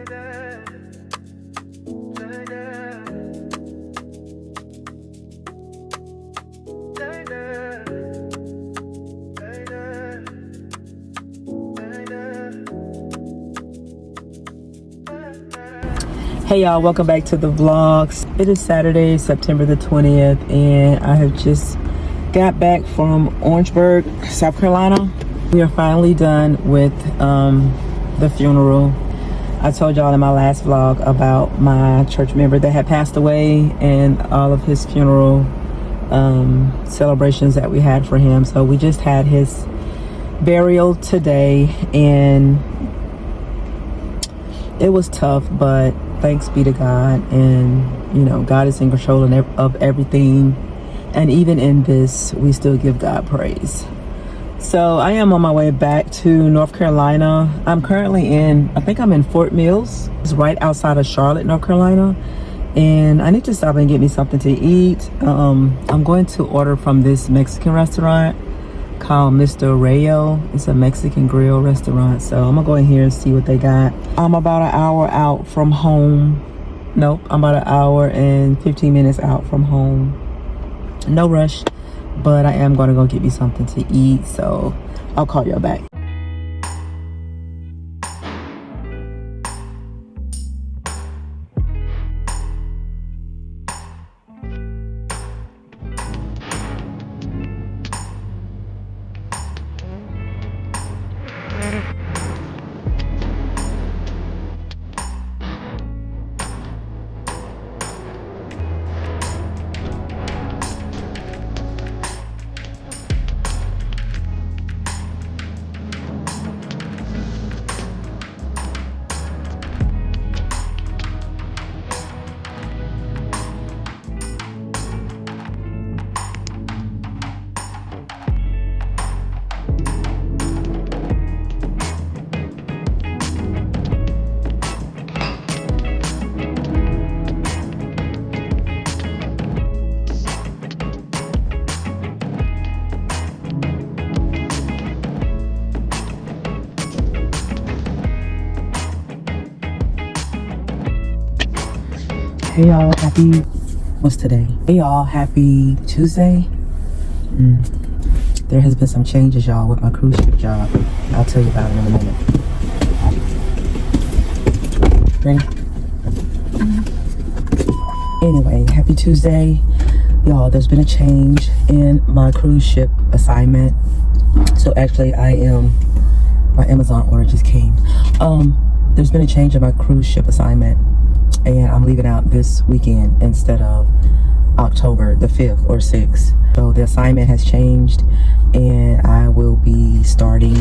Hey y'all, welcome back to the vlogs. It is Saturday, September the 20th, and I have just got back from Orangeburg, South Carolina. We are finally done with the funeral. I told y'all in my last vlog about my church member that had passed away and all of his funeral celebrations that we had for him. So we just had his burial today, and it was tough, but thanks be to God. And you know, God is in control of everything, and even in this we still give God praise. So I am on my way back to North Carolina. I'm currently I think I'm in Fort Mills. It's right outside of Charlotte, North Carolina, and I need to stop and get me something to eat. I'm going to order from this Mexican restaurant called Mr. Rayo. It's a Mexican grill restaurant, so I'm gonna go in here and see what they got. I'm about an hour out from home. Nope, I'm about an hour and 15 minutes out from home. No rush, but I am gonna go get me something to eat, so I'll call y'all back. Hey y'all, what's today? Hey y'all, happy Tuesday. There has been some changes, y'all, with my cruise ship job. I'll tell you about it in a minute. Ready? Anyway, happy Tuesday. Y'all, there's been a change in my cruise ship assignment. So actually my Amazon order just came. There's been a change in my cruise ship assignment, and I'm leaving out this weekend instead of October the 5th or 6th. So the assignment has changed, and I will be starting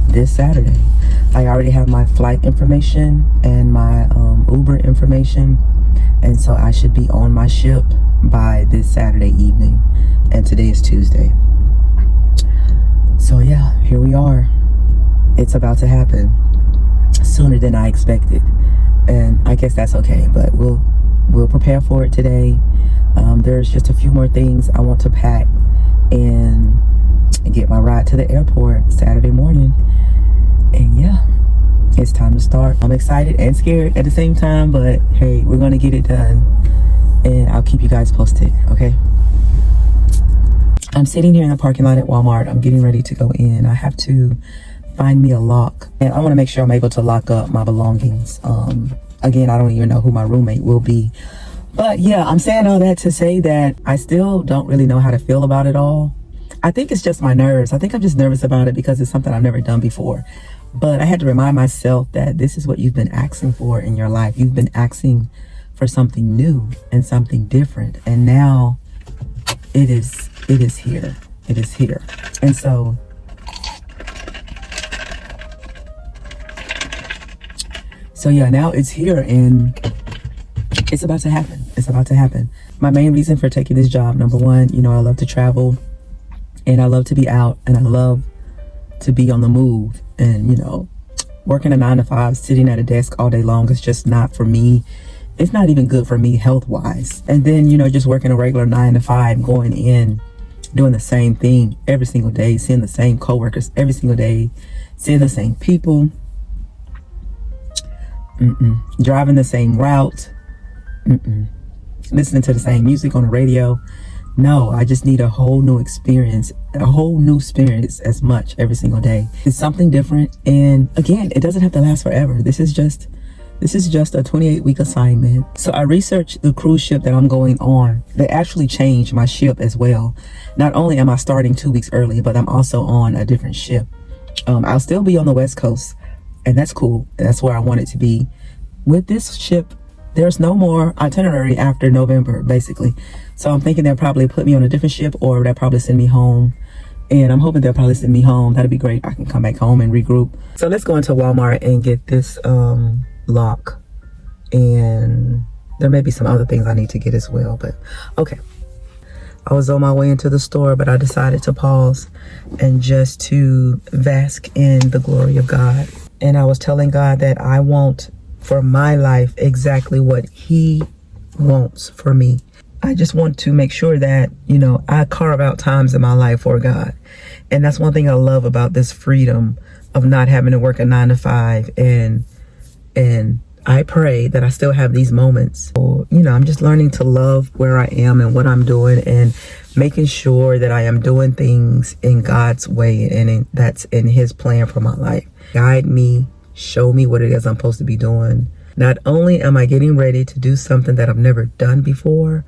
this Saturday. I already have my flight information and my Uber information, and so I should be on my ship by this Saturday evening, and today is Tuesday. So yeah, here we are. It's about to happen sooner than I expected, and I guess that's okay, but we'll prepare for it today. There's just a few more things I want to pack and get my ride to the airport Saturday morning, and yeah, it's time to start. I'm excited and scared at the same time, but hey, we're gonna get it done, and I'll keep you guys posted, okay? I'm sitting here in the parking lot at Walmart. I'm getting ready to go in. I have to find me a lock, and I want to make sure I'm able to lock up my belongings. Again, I don't even know who my roommate will be, but yeah, I'm saying all that to say that I still don't really know how to feel about it all. I think it's just my nerves. I think I'm just nervous about it because it's something I've never done before. But I had to remind myself that this is what you've been asking for in your life. You've been asking for something new and something different, and now it is here. It is here. And so yeah, now it's here, and it's about to happen. It's about to happen. My main reason for taking this job, number one, you know, I love to travel, and I love to be out, and I love to be on the move. And you know, working a 9-to-5, sitting at a desk all day long is just not for me. It's not even good for me health wise. And then, you know, just working a regular 9-to-5, going in, doing the same thing every single day, seeing the same coworkers every single day, seeing the same people. Driving the same route. Listening to the same music on the radio. No, I just need a whole new experience, as much every single day. It's something different. And again, it doesn't have to last forever. This is just a 28-week assignment. So I researched the cruise ship that I'm going on. They actually changed my ship as well. Not only am I starting 2 weeks early, but I'm also on a different ship. I'll still be on the West Coast, and that's cool. That's where I want it to be. With this ship, there's no more itinerary after November, basically. So I'm thinking they'll probably put me on a different ship, or they'll probably send me home. And I'm hoping they'll probably send me home. That'd be great. I can come back home and regroup. So let's go into Walmart and get this lock. And there may be some other things I need to get as well, but okay. I was on my way into the store, but I decided to pause and just to bask in the glory of God. And I was telling God that I want for my life exactly what He wants for me. I just want to make sure that, I carve out times in my life for God. And that's one thing I love about this freedom of not having to work a 9 to 5. And I pray that I still have these moments. So, I'm just learning to love where I am and what I'm doing, and making sure that I am doing things in God's way, and that's in His plan for my life. Guide me, show me what it is I'm supposed to be doing. Not only am I getting ready to do something that I've never done before,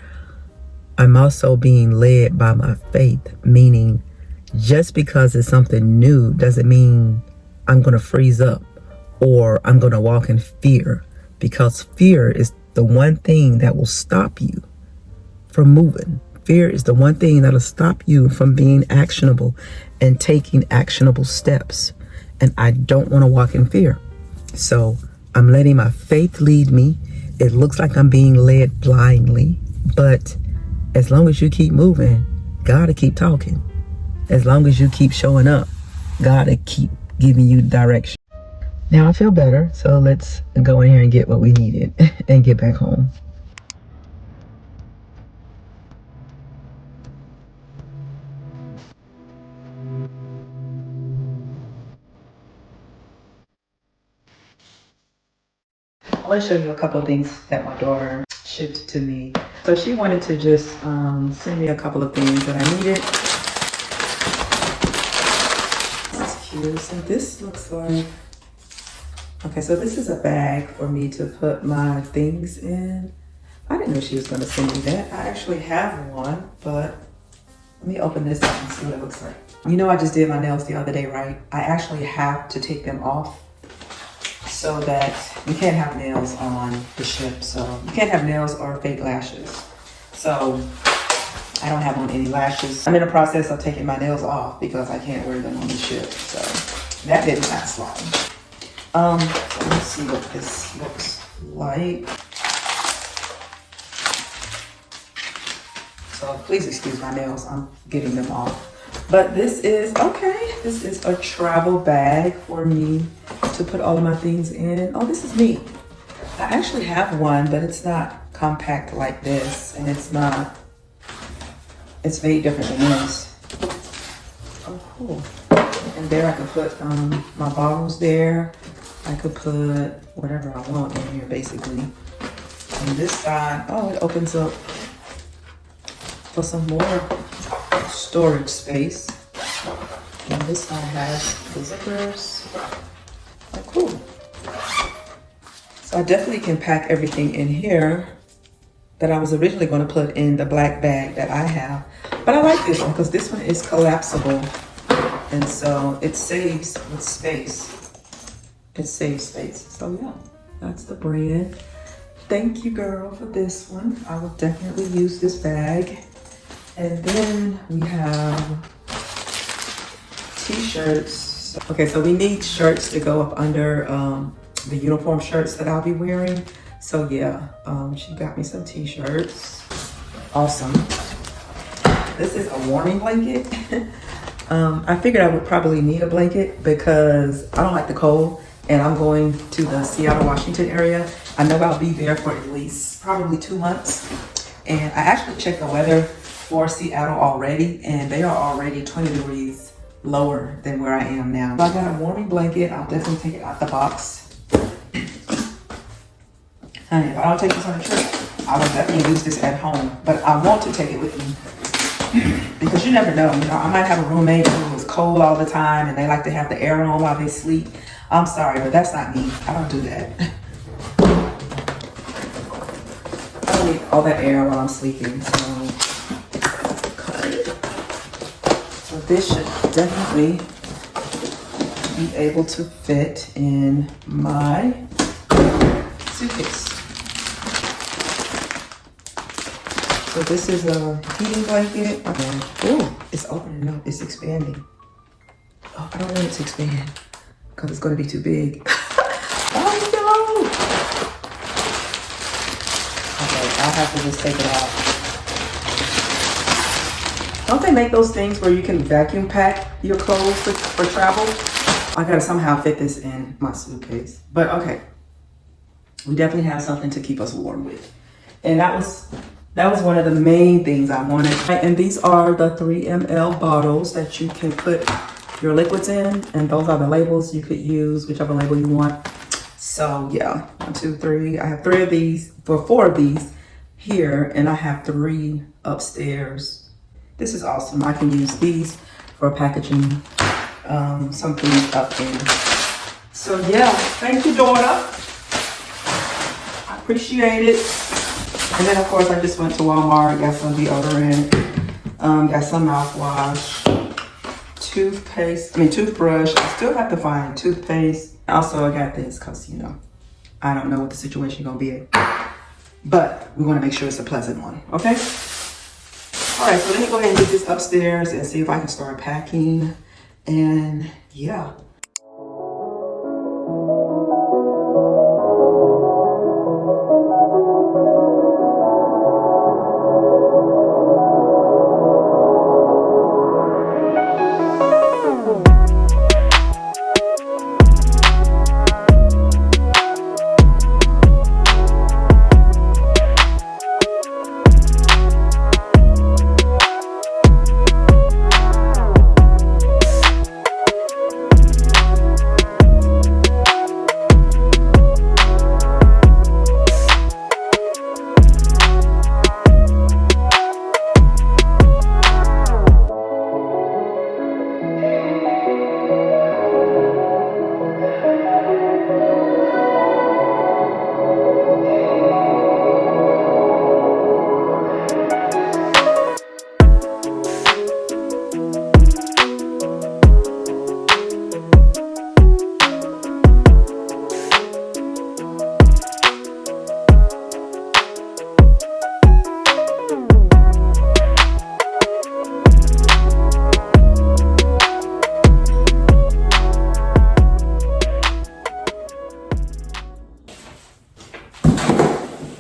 I'm also being led by my faith, meaning just because it's something new doesn't mean I'm going to freeze up or I'm going to walk in fear, because fear is the one thing that will stop you from moving. Fear is the one thing that'll stop you from being actionable and taking actionable steps. And I don't want to walk in fear. So I'm letting my faith lead me. It looks like I'm being led blindly, but as long as you keep moving, God will keep talking. As long as you keep showing up, God will keep giving you direction. Now I feel better, so let's go in here and get what we needed and get back home. I want to show you a couple of things that my daughter shipped to me. So she wanted to just send me a couple of things that I needed. That's cute. So this looks like, okay, so this is a bag for me to put my things in. I didn't know she was going to send me that. I actually have one, but let me open this up and see what it looks like. I just did my nails the other day, right? I actually have to take them off so that you can't have nails on the ship. So you can't have nails or fake lashes. So I don't have on any lashes. I'm in the process of taking my nails off because I can't wear them on the ship. So that didn't last long. So let's see what this looks like. So please excuse my nails, I'm getting them off. But this is a travel bag for me to put all of my things in. Oh, this is neat. I actually have one, but it's not compact like this, and it's very different than this. Oh, cool. And there I can put my bottles there. I could put whatever I want in here, basically. On this side, oh, it opens up for some more storage space. And this side has the zippers. Oh, cool. So I definitely can pack everything in here that I was originally going to put in the black bag that I have. But I like this one because this one is collapsible. And so it saves with space. It saves space. So yeah, that's the brand. Thank you, girl, for this one. I will definitely use this bag. And then we have t-shirts. Okay, so we need shirts to go up under the uniform shirts that I'll be wearing. So yeah, she got me some t-shirts. Awesome. This is a warming blanket. I figured I would probably need a blanket because I don't like the cold, and I'm going to the Seattle, Washington area. I know I'll be there for at least probably 2 months. And I actually checked the weather for Seattle already, and they are already 20 degrees lower than where I am now. So I got a warming blanket. I'll definitely take it out the box. Honey, if I don't take this on a trip, I will definitely use this at home. But I want to take it with me. Because you never know. I might have a roommate who is cold all the time and they like to have the air on while they sleep. I'm sorry, but that's not me. I don't do that. I don't need all that air while I'm sleeping. So this should definitely be able to fit in my suitcase. So this is a heating blanket. Oh, it's opening up. It's expanding. Oh, I don't want it to expand because it's going to be too big. Oh no! Okay, I'll have to just take it out. Don't they make those things where you can vacuum pack your clothes for travel? I gotta somehow fit this in my suitcase. But okay, we definitely have something to keep us warm with. And that was one of the main things I wanted. And these are the 3 ml bottles that you can put your liquids in. And those are the labels you could use, whichever label you want. So yeah, 1, 2, 3. I have 3 of these, for 4 of these here, and I have 3 upstairs. This is awesome. I can use these for packaging something up in. So yeah, thank you, daughter. I appreciate it. And then of course I just went to Walmart, got some deodorant, got some mouthwash, toothbrush. I still have to find toothpaste. Also I got this because, you know, I don't know what the situation gonna be. But we wanna make sure it's a pleasant one, okay? All right, so let me go ahead and get this upstairs and see if I can start packing. And yeah.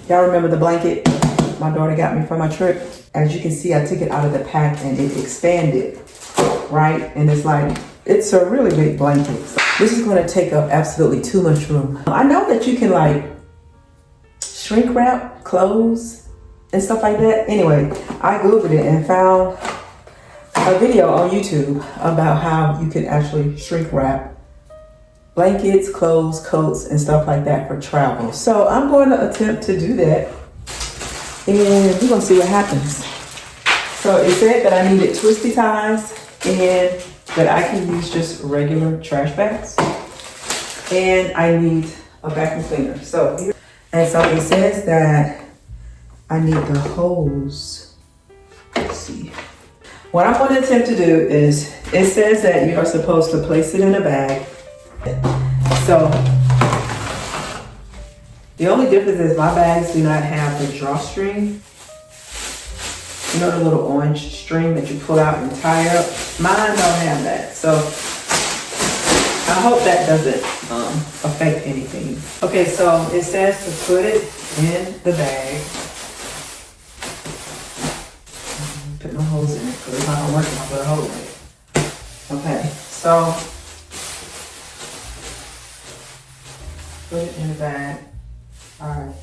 Y'all remember the blanket my daughter got me for my trip? As you can see, I took it out of the pack and it expanded, right? And it's like, it's a really big blanket. So this is gonna take up absolutely too much room. I know that you can like shrink wrap clothes and stuff like that. Anyway, I Googled it and found a video on YouTube about how you can actually shrink wrap blankets, clothes, coats, and stuff like that for travel. So I'm going to attempt to do that, and we're gonna see what happens. So it said that I needed twisty ties and that I can use just regular trash bags, and I need a vacuum cleaner. So it says that I need the hose. Let's see. What I'm going to attempt to do is, it says that you are supposed to place it in a bag. So the only difference is my bags do not have the drawstring. You know, the little orange string that you pull out and tie up? Mine don't have that. So I hope that doesn't affect anything. Okay, so it says to put it in the bag. Put no holes in it because it's not gonna work if I put a hole in it. Okay, so put it in the bag. Alright.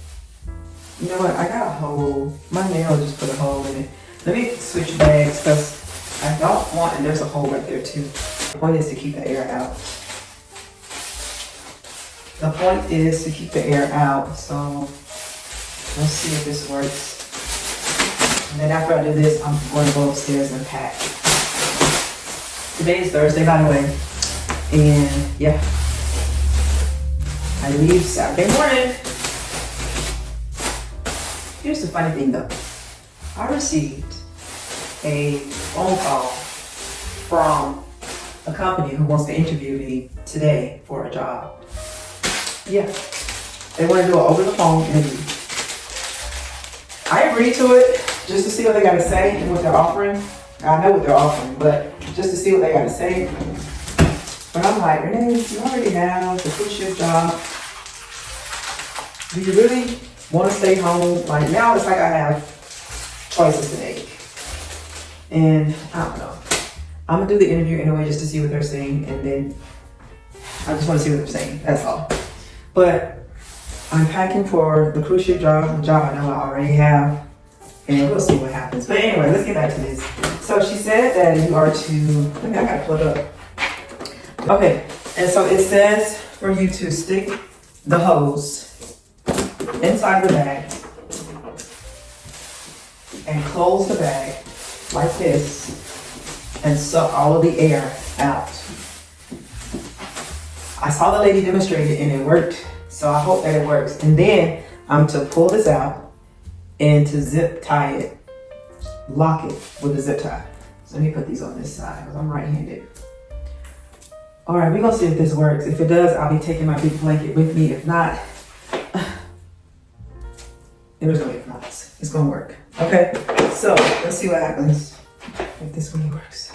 You know what? I got a hole. My nail just put a hole in it. Let me switch bags because I don't want, and there's a hole right there too. The point is to keep the air out. The point is to keep the air out. So Let's see if this works. And then after I do this, I'm going to go upstairs and pack. Today is Thursday, by the way. And yeah, I leave Saturday morning. Here's the funny thing though. I received a phone call from a company who wants to interview me today for a job. Yeah, they want to do an over the phone interview. I agreed to it just to see what they got to say and what they're offering. I know what they're offering, but just to see what they got to say. But I'm like, Renee, you already have the cruise ship job. Do you really want to stay home? Like now it's like I have choices to make. And I don't know. I'm gonna do the interview anyway just to see what they're saying, and then I just want to see what they're saying. That's all. But I'm packing for the cruise ship job, the job I know I already have, and we'll see what happens. But anyway, let's get back to this. So she said that you are to, I gotta pull it up. Okay, and so it says for you to stick the hose inside the bag and close the bag like this and suck all of the air out. I saw the lady demonstrate it and it worked, so I hope that it works. And then I'm to pull this out and to zip tie it, lock it with a zip tie. So let me put these on this side because I'm right-handed. All right, we're gonna see if this works. If it does, I'll be taking my big blanket with me. If not, there's no if nots. It's gonna work. Okay, so let's see what happens if this really works.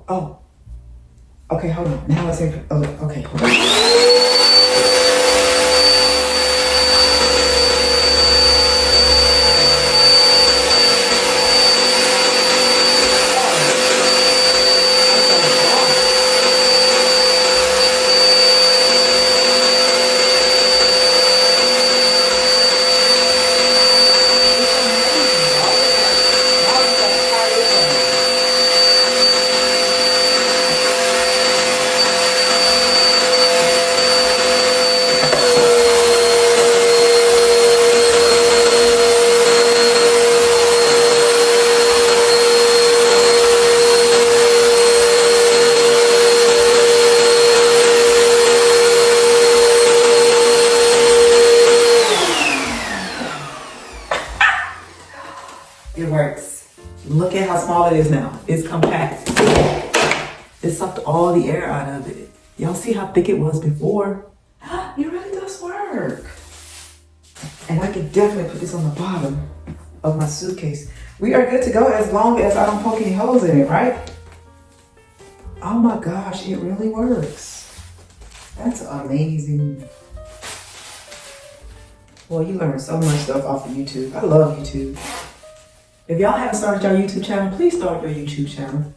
Oh, okay, hold on. Now it's in, oh, okay, hold on. It works. Look at how small it is now. It's compact. It sucked all the air out of it. Y'all see how thick it was before? It really does work. And I can definitely put this on the bottom of my suitcase. We are good to go as long as I don't poke any holes in it, right? Oh my gosh, it really works. That's amazing. Well, you learn so much stuff off of YouTube. I love YouTube. If y'all haven't started your YouTube channel, please start your YouTube channel.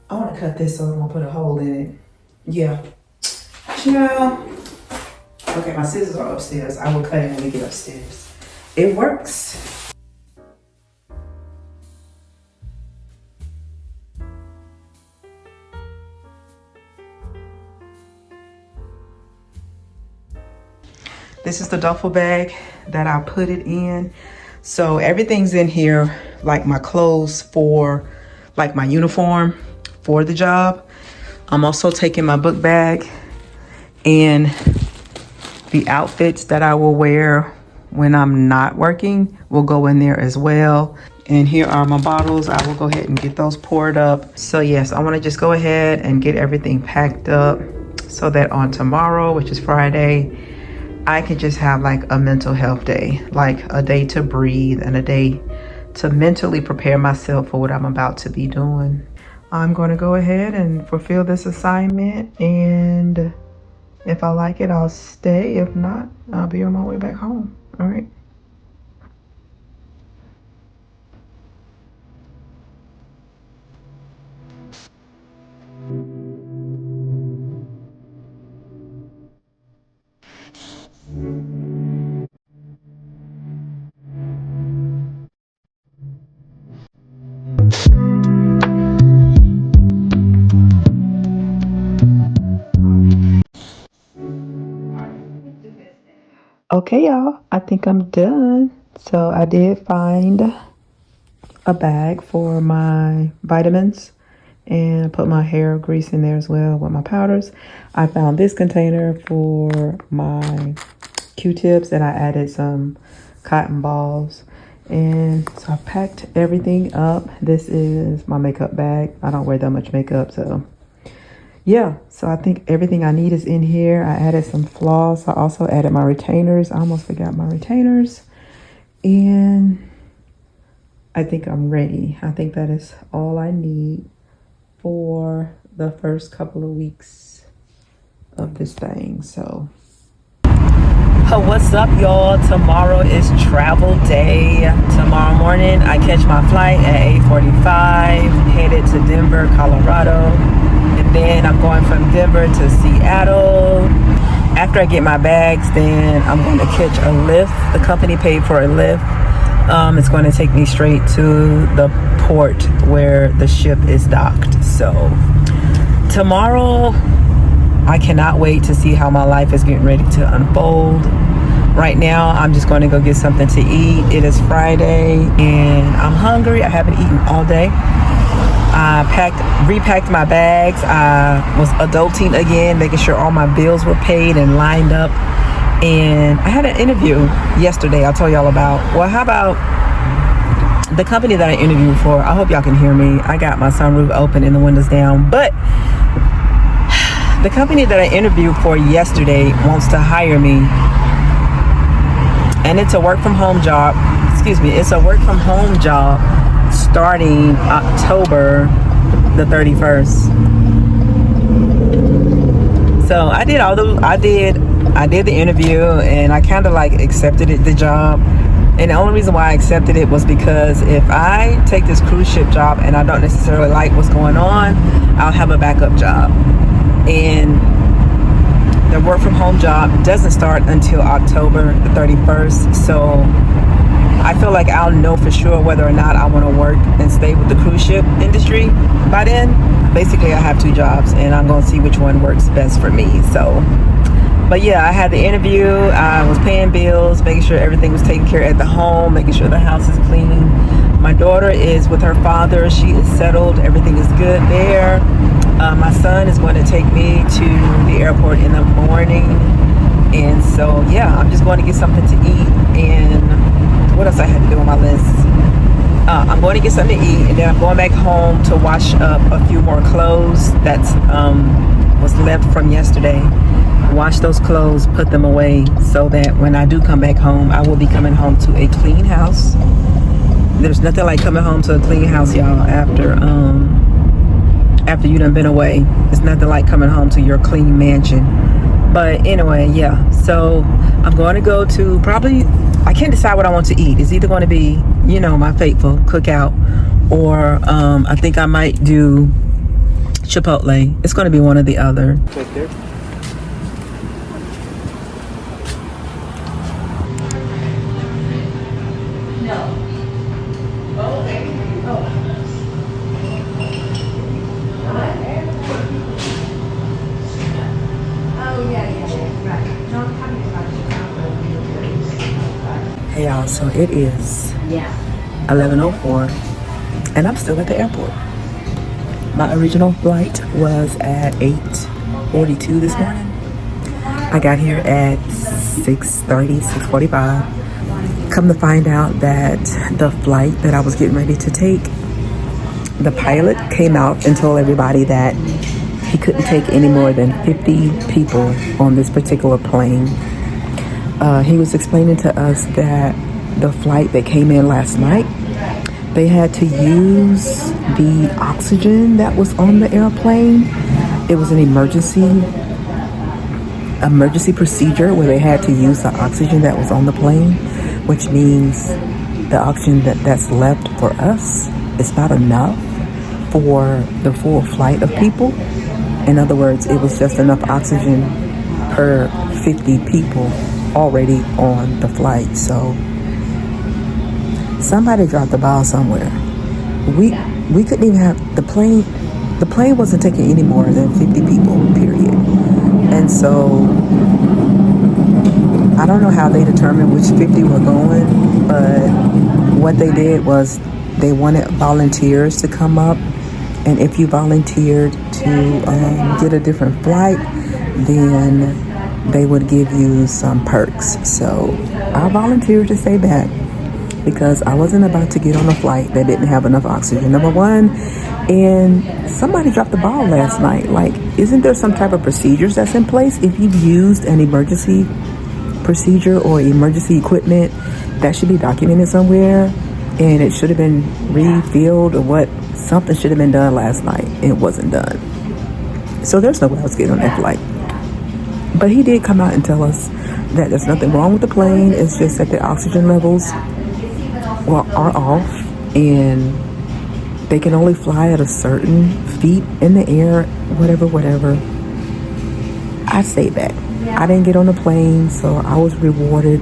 I want to cut this so I'm going to put a hole in it. Yeah. Okay, my scissors are upstairs. I will cut it when we get upstairs. It works. This is the duffel bag that I put it in. So everything's in here, like my clothes for, like my uniform for the job. I'm also taking my book bag and the outfits that I will wear when I'm not working will go in there as well. And here are my bottles. I will go ahead and get those poured up. So yes, I want to just go ahead and get everything packed up so that on tomorrow, which is Friday, I can just have like a mental health day, like a day to breathe and a day to mentally prepare myself for what I'm about to be doing. I'm going to go ahead and fulfill this assignment, and if I like it, I'll stay. If not, I'll be on my way back home. All right. Okay, y'all, I think I'm done. So I did find a bag for my vitamins and put my hair grease in there as well with my powders. I found this container for my Q-tips, and I added some cotton balls. And so I packed everything up. This is my makeup bag. I don't wear that much makeup, so yeah, so I think everything I need is in here. I added some floss. I also added my retainers. I almost forgot my retainers. And I think I'm ready. I think that is all I need for the first couple of weeks of this thing. So what's up, y'all? Tomorrow is travel day. Tomorrow morning I catch my flight at 8:45, headed to Denver, Colorado. And then I'm going from Denver to Seattle. After I get my bags, then I'm going to catch a Lyft. The company paid for a Lyft. It's going to take me straight to the port where the ship is docked. So tomorrow, I cannot wait to see how my life is getting ready to unfold. Right now, I'm just going to go get something to eat. It is Friday and I'm hungry. I haven't eaten all day. I repacked my bags. I was adulting again, making sure all my bills were paid and lined up. And I had an interview yesterday I'll tell y'all about. Well, how about the company that I interviewed for? I hope y'all can hear me. I got my sunroof open and the windows down. But the company that I interviewed for yesterday wants to hire me. And it's a work from home job. It's a work from home job starting October the 31st. So I did the interview, and I kind of like accepted the job. And the only reason why I accepted it was because if I take this cruise ship job and I don't necessarily like what's going on, I'll have a backup job. And the work from home job doesn't start until October the 31st. So I feel like I'll know for sure whether or not I want to work and stay with the cruise ship industry by then. Basically, I have two jobs, and I'm going to see which one works best for me. So, but yeah, I had the interview. I was paying bills, making sure everything was taken care of at the home, making sure the house is clean. My daughter is with her father. She is settled. Everything is good there. My son is going to take me to the airport in the morning. And so, yeah, I'm just going to get something to eat. And what else I had to do on my list? I'm going to get something to eat, and then I'm going back home to wash up a few more clothes that's was left from yesterday. Wash those clothes, put them away, so that when I do come back home, I will be coming home to a clean house. There's nothing like coming home to a clean house, y'all, after you done been away. It's nothing like coming home to your clean mansion. But anyway, yeah, so I'm going to go to probably, I can't decide what I want to eat. It's either going to be, my faithful cookout, or I think I might do Chipotle. It's going to be one or the other. Right there. Hey y'all, so it is 11:04 and I'm still at the airport. My original flight was at 8:42 this morning. I got here at 6:45. Come to find out that the flight that I was getting ready to take, the pilot came out and told everybody that he couldn't take any more than 50 people on this particular plane. He was explaining to us that the flight that came in last night they had to use the oxygen that was on the airplane. It was an emergency procedure where they had to use the oxygen that was on the plane, which means the oxygen that's left for us is not enough for the full flight of people. In other words, it was just enough oxygen per 50 people already on the flight. So somebody dropped the ball somewhere. We couldn't even have the plane. The plane wasn't taking any more than 50 people, period. And so I don't know how they determined which 50 were going, but what they did was they wanted volunteers to come up, and if you volunteered to get a different flight, then they would give you some perks. So I volunteered to stay back because I wasn't about to get on a flight that didn't have enough oxygen, number one. And somebody dropped the ball last night. Like, isn't there some type of procedures that's in place if you've used an emergency procedure or emergency equipment? That should be documented somewhere, and it should have been refilled or what. Something should have been done last night. It wasn't done. So there's no way I was getting on that flight. But he did come out and tell us that there's nothing wrong with the plane. It's just that the oxygen levels are off, and they can only fly at a certain feet in the air, whatever. I stayed back. I didn't get on the plane, so I was rewarded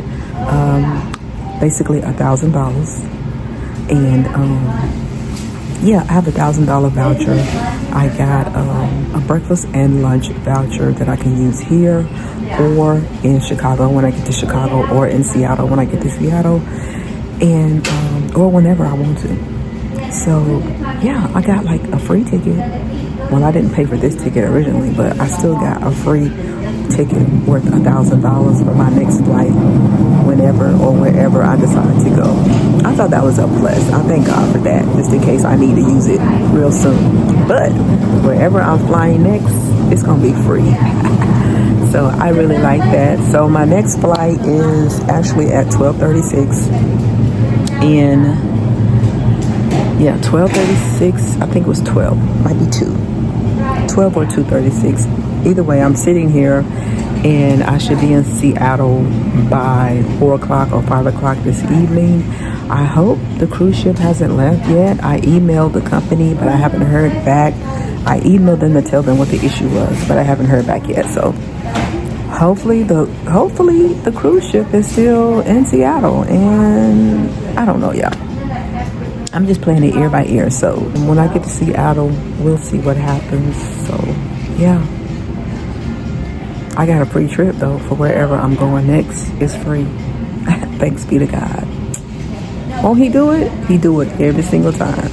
basically $1,000. And I have $1,000 voucher. I got a breakfast and lunch voucher that I can use here or in Chicago when I get to Chicago, or in Seattle when I get to Seattle, and or whenever I want to. So I got like a free ticket. Well, I didn't pay for this ticket originally, but I still got a free ticket worth $1,000 for my next flight whenever or wherever I decide to go. I thought that was a plus. I thank God for that, just in case I need to use it real soon. But wherever I'm flying next, it's gonna be free. So I really like that. So my next flight is actually at 12:36 in 12:36. I think it was 12, might be 12 or 2:36. Either way, I'm sitting here and I should be in Seattle by 4 o'clock or 5 o'clock this evening. I hope the cruise ship hasn't left yet. I emailed the company, but I haven't heard back. I emailed them to tell them what the issue was, but I haven't heard back yet. So hopefully the cruise ship is still in Seattle, and I don't know, y'all. I'm just playing it ear by ear. So when I get to Seattle, we'll see what happens. So I got a free trip though for wherever I'm going next. It's free. Thanks be to God. Won't he do it? He do it every single time.